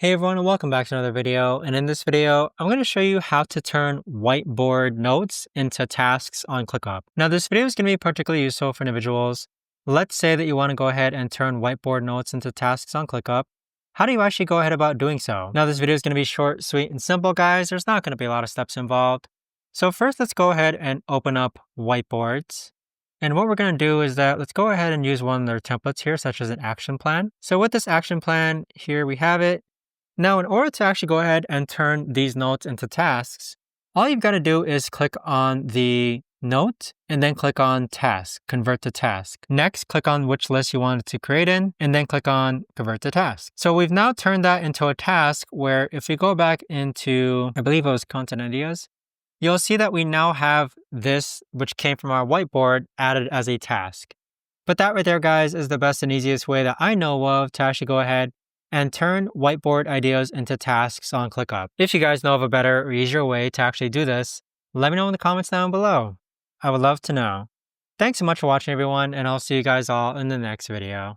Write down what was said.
Hey everyone, and welcome back to another video. And in this video, I'm going to show you how to turn whiteboard notes into tasks on ClickUp. Now, this video is going to be particularly useful for individuals. Let's say that you want to go ahead and turn whiteboard notes into tasks on ClickUp. How do you actually go ahead about doing so? Now, this video is going to be short, sweet, and simple, guys. There's not going to be a lot of steps involved. So first, let's go ahead and open up Whiteboards. And what we're going to do is that let's go ahead and use one of their templates here, such as an action plan. So with this action plan, here we have it. Now, in order to actually go ahead and turn these notes into tasks, all you've got to do is click on the note and then click on task, convert to task. Next, click on which list you want it to create in, and then click on convert to task. So we've now turned that into a task where if we go back into, I believe it was content ideas, you'll see that we now have this, which came from our whiteboard, added as a task. But that right there, guys, is the best and easiest way that I know of to actually go ahead and turn whiteboard ideas into tasks on ClickUp. If you guys know of a better or easier way to actually do this, let me know in the comments down below. I would love to know. Thanks so much for watching, everyone, and I'll see you guys all in the next video.